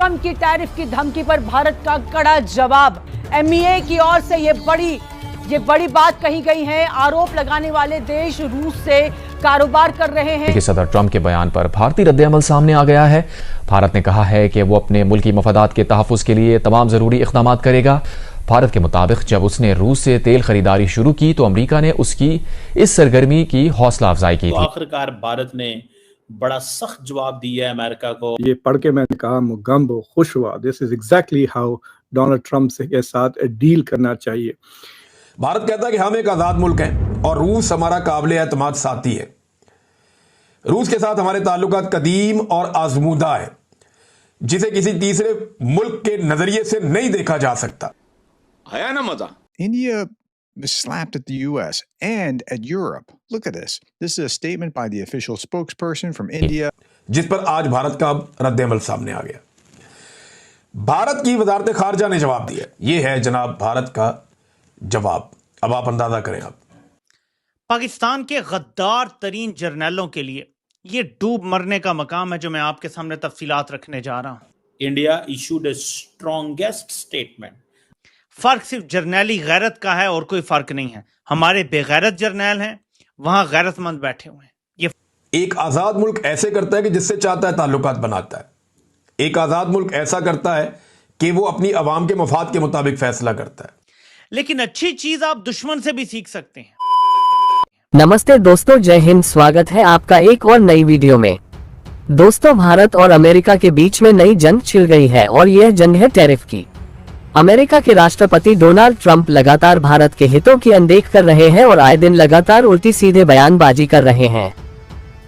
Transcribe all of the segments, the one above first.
Trump की tariff की धमकी पर भारत का कड़ा जवाब। एमईए की ओर से ये बड़ी बात कही गई है। आरोप लगाने वाले देश रूस से कारोबार कर रहे हैं। सदर ट्रंप के बयान पर भारतीय रद्द-ए-अमल सामने आ गया है। भारत ने कहा है कि वो अपने मुल्की मफादात के तहफ़्फ़ुज़ के लिए तमाम जरूरी इक़दामात करेगा। भारत के मुताबिक जब उसने रूस से तेल खरीदारी शुरू की तो अमेरिका ने उसकी इस सरगर्मी की हौसला अफजाई की थी। आखिरकार भारत ने बड़ा सख्त जवाब दिया है अमेरिका को। ये पढ़ के मैंने कहा मुगम्ब खुश हुआ। This is exactly how Donald Trump के साथ डील करना चाहिए। भारत कहता है कि हम एक आजाद मुल्क हैं और रूस हमारा काबिल एतमाद साथी है। रूस के साथ हमारे ताल्लुकात कदीम और आजमूदा है, जिसे किसी तीसरे मुल्क के नजरिए से नहीं देखा जा सकता। आया ना मजा। India slapped at the US and at Europe. Look at this. This is a statement by the official spokesperson from India. जिस पर आज भारत का रद्द-ए-अमल सामने आ गया। भारत की वजारत खारजा ने जवाब दिया। यह है जनाब भारत का जवाब। अब आप अंदाजा करें। आप पाकिस्तान के गद्दार तरीन जर्नैलों के लिए ये डूब मरने का मकाम है जो मैं आपके सामने तफसीलात रखने जा रहा हूं। इंडिया इशूड ए स्ट्रॉन्गेस्ट स्टेटमेंट। फर्क सिर्फ जर्नैली गैरत का है और कोई फर्क नहीं है। हमारे बेगैरत जर्नैल हैं, वहां गैरतमंद बैठे हुए हैं। ये एक आजाद मुल्क ऐसे करता है कि जिससे चाहता है ताल्लुकात बनाता है। एक आजाद मुल्क ऐसा करता है कि वो अपनी अवाम के मफाद के मुताबिक फैसला करता है। लेकिन अच्छी चीज आप दुश्मन से भी सीख सकते हैं। नमस्ते दोस्तों, जय हिंद। स्वागत है आपका एक और नई वीडियो में। दोस्तों, भारत और अमेरिका के बीच में नई जंग छिड़ गई है और यह जंग है टैरिफ की। अमेरिका के राष्ट्रपति डोनाल्ड ट्रंप लगातार भारत के हितों की अनदेख कर रहे हैं और आए दिन लगातार उल्टी सीधे बयानबाजी कर रहे हैं।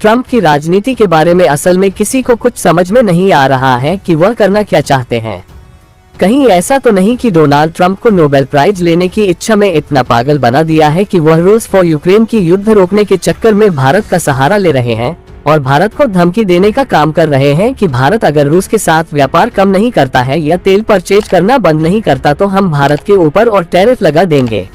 ट्रंप की राजनीति के बारे में असल में किसी को कुछ समझ में नहीं आ रहा है कि वह करना क्या चाहते हैं। कहीं ऐसा तो नहीं कि डोनाल्ड ट्रंप को नोबेल प्राइज लेने की इच्छा में इतना पागल बना दिया है कि वह रूस फॉर यूक्रेन की युद्ध रोकने के चक्कर में भारत का सहारा ले रहे हैं और भारत को धमकी देने का काम कर रहे हैं कि भारत अगर रूस के साथ व्यापार कम नहीं करता है या तेल परचेज करना बंद नहीं करता तो हम भारत के ऊपर और टैरिफ लगा देंगे।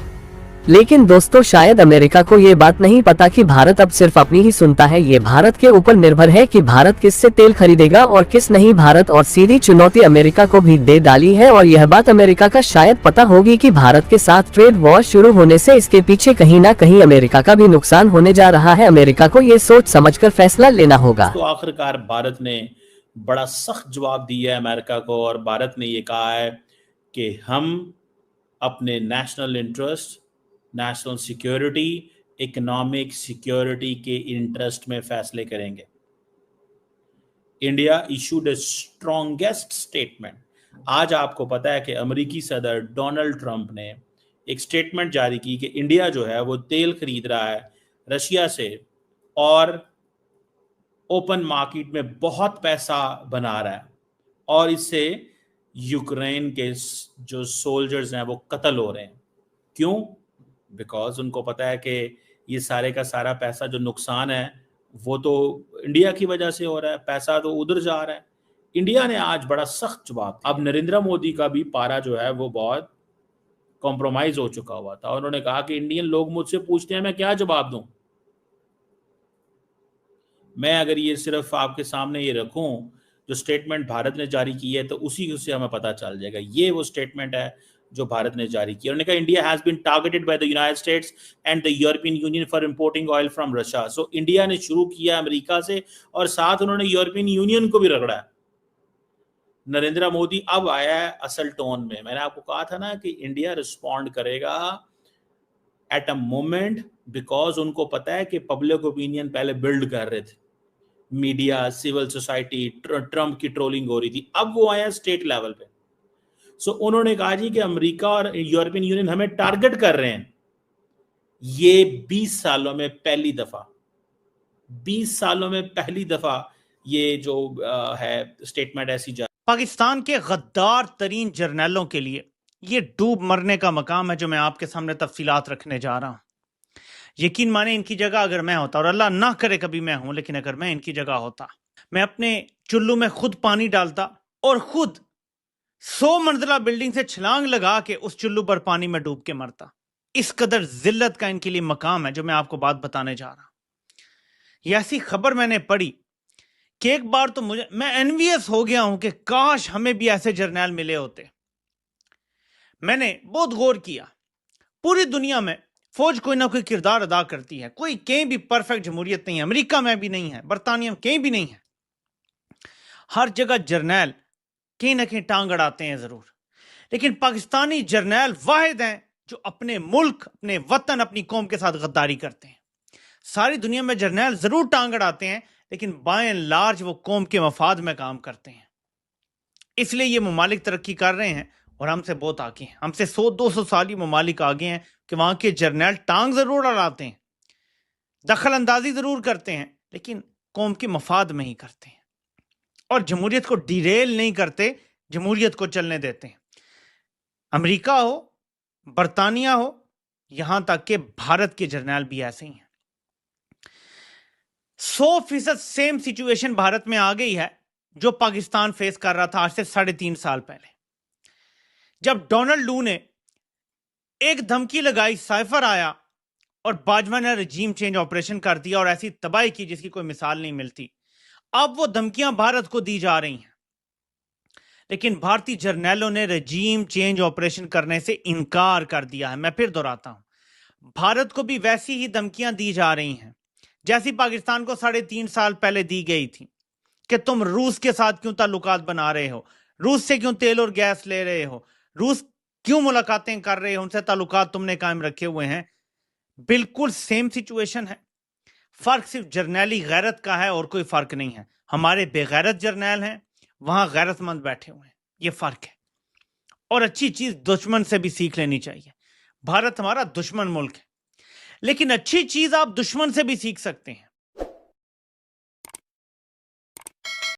लेकिन दोस्तों, शायद अमेरिका को ये बात नहीं पता कि भारत अब सिर्फ अपनी ही सुनता है। ये भारत के ऊपर निर्भर है कि भारत किससे तेल खरीदेगा और किस नहीं। भारत और सीधी चुनौती अमेरिका को भी दे डाली है और यह बात अमेरिका का शायद पता होगी कि भारत के साथ ट्रेड वॉर शुरू होने से इसके पीछे कहीं ना कहीं अमेरिका का भी नुकसान होने जा रहा है। अमेरिका को ये सोच समझकर फैसला लेना होगा। तो आखिरकार भारत ने बड़ा सख्त जवाब दिया है अमेरिका को और भारत ने ये कहा है कि हम अपने national interest, national security, economic security के इंटरेस्ट में फैसले करेंगे। इंडिया इशूड ए स्ट्रॉन्गेस्ट स्टेटमेंट। आज आपको पता है कि अमेरिकी सदर डोनाल्ड ट्रंप ने एक स्टेटमेंट जारी की कि इंडिया जो है वो तेल खरीद रहा है रशिया से और ओपन मार्केट में बहुत पैसा बना रहा है और इससे यूक्रेन के जो सोल्जर्स हैं वो कत्ल हो रहे हैं। क्यों? बिकॉज उनको पता है कि ये सारे का सारा पैसा जो नुकसान है वो तो इंडिया की वजह से हो रहा है, पैसा तो उधर जा रहा है। इंडिया ने आज बड़ा सख्त जवाब। अब नरेंद्र मोदी का भी पारा जो है वो बहुत कॉम्प्रोमाइज हो चुका हुआ था। उन्होंने कहा कि इंडियन लोग मुझसे पूछते हैं मैं क्या जवाब दूं। मैं अगर ये सिर्फ आपके सामने ये रखूं जो स्टेटमेंट भारत ने जारी की है तो उसी से हमें पता चल जाएगा। ये वो स्टेटमेंट है जो भारत ने जारी किया। उन्होंने कहा India has been targeted by the United States and the European Union for importing oil from Russia. So India ने शुरू किया अमेरिका से और साथ उन्होंने यूरोपियन यूनियन को भी रगड़ा है। नरेंद्र मोदी अब आया है असल टोन में। मैंने आपको कहा था ना कि इंडिया रिस्पॉन्ड करेगा एट अ मोमेंट, बिकॉज उनको पता है कि पब्लिक ओपिनियन पहले बिल्ड कर रहे थे, मीडिया, सिविल सोसाइटी, ट्रंप की ट्रोलिंग हो रही थी। अब वो आया स्टेट लेवल पे। सो उन्होंने कहा जी कि अमेरिका और यूरोपियन यूनियन हमें टारगेट कर रहे हैं। ये 20 सालों में पहली दफा ये जो है स्टेटमेंट ऐसी जा। पाकिस्तान के गद्दार तरीन जर्नैलों के लिए ये डूब मरने का मकाम है जो मैं आपके सामने तफसीलात रखने जा रहा हूं। यकीन माने इनकी जगह अगर मैं होता, और अल्लाह ना करे कभी मैं हूं, लेकिन अगर मैं इनकी जगह होता, मैं अपने चुल्लू में खुद पानी डालता और खुद 100 मंजिला बिल्डिंग से छलांग लगा के उस चुल्लू पर पानी में डूब के मरता। इस कदर जिल्लत का इनके लिए मकाम है जो मैं आपको बात बताने जा रहा हूं। ये ऐसी खबर मैंने पढ़ी कि एक बार तो मैं एनवियस हो गया हूं कि काश हमें भी ऐसे जर्नैल मिले होते। मैंने बहुत गौर किया, पूरी दुनिया में फौज कोई ना कोई किरदार अदा करती है, कोई कहीं भी परफेक्ट जमहूरियत नहीं है, अमेरिका में भी नहीं है, बरतानिया में कहीं भी नहीं है। हर जगह जर्नैल कहीं ना कहीं टांग अड़ाते हैं जरूर, लेकिन पाकिस्तानी जर्नैल वाहिद हैं जो अपने मुल्क, अपने वतन, अपनी कौम के साथ गद्दारी करते हैं। सारी दुनिया में जर्नैल जरूर टांग अड़ाते हैं, लेकिन बाय एंड लार्ज वो कौम के मफाद में काम करते हैं। इसलिए ये ममालिक तरक्की कर रहे हैं और हमसे बहुत आगे हैं। हमसे 100-200 साल ही ममालिक आगे हैं कि वहां के जर्नैल टांग जरूर अड़ाते हैं, दखल अंदाजी जरूर करते हैं, लेकिन कौम के मफाद में ही करते हैं और जमहूरियत को डिरेल नहीं करते, जमहूरियत को चलने देते हैं। अमेरिका हो, बरतानिया हो, यहां तक कि भारत के जर्नैल भी ऐसे ही हैं। 100% सेम सिचुएशन भारत में आ गई है जो पाकिस्तान फेस कर रहा था आज से 3.5 साल पहले, जब डोनाल्ड लू ने एक धमकी लगाई, साइफर आया और बाजवा ने रजीम चेंज ऑपरेशन कर दिया और ऐसी तबाही की जिसकी कोई मिसाल नहीं मिलती। अब वो धमकियां भारत को दी जा रही हैं, लेकिन भारतीय जर्नैलों ने रजीम चेंज ऑपरेशन करने से इनकार कर दिया है। मैं फिर दोहराता हूं, भारत को भी वैसी ही धमकियां दी जा रही हैं जैसी पाकिस्तान को 3.5 साल पहले दी गई थी कि तुम रूस के साथ क्यों ताल्लुकात बना रहे हो, रूस से क्यों तेल और गैस ले रहे हो, रूस क्यों मुलाकातें कर रहे हो, उनसे ताल्लुकात तुमने कायम रखे हुए हैं। बिल्कुल सेम सिचुएशन है, फर्क सिर्फ जर्नैली गैरत का है और कोई फर्क नहीं है। हमारे बेगैरत जर्नैल हैं, वहां गैरतमंद बैठे हुए हैं, ये फर्क है। और अच्छी चीज दुश्मन से भी सीख लेनी चाहिए। भारत हमारा दुश्मन मुल्क है, लेकिन अच्छी चीज आप दुश्मन से भी सीख सकते हैं।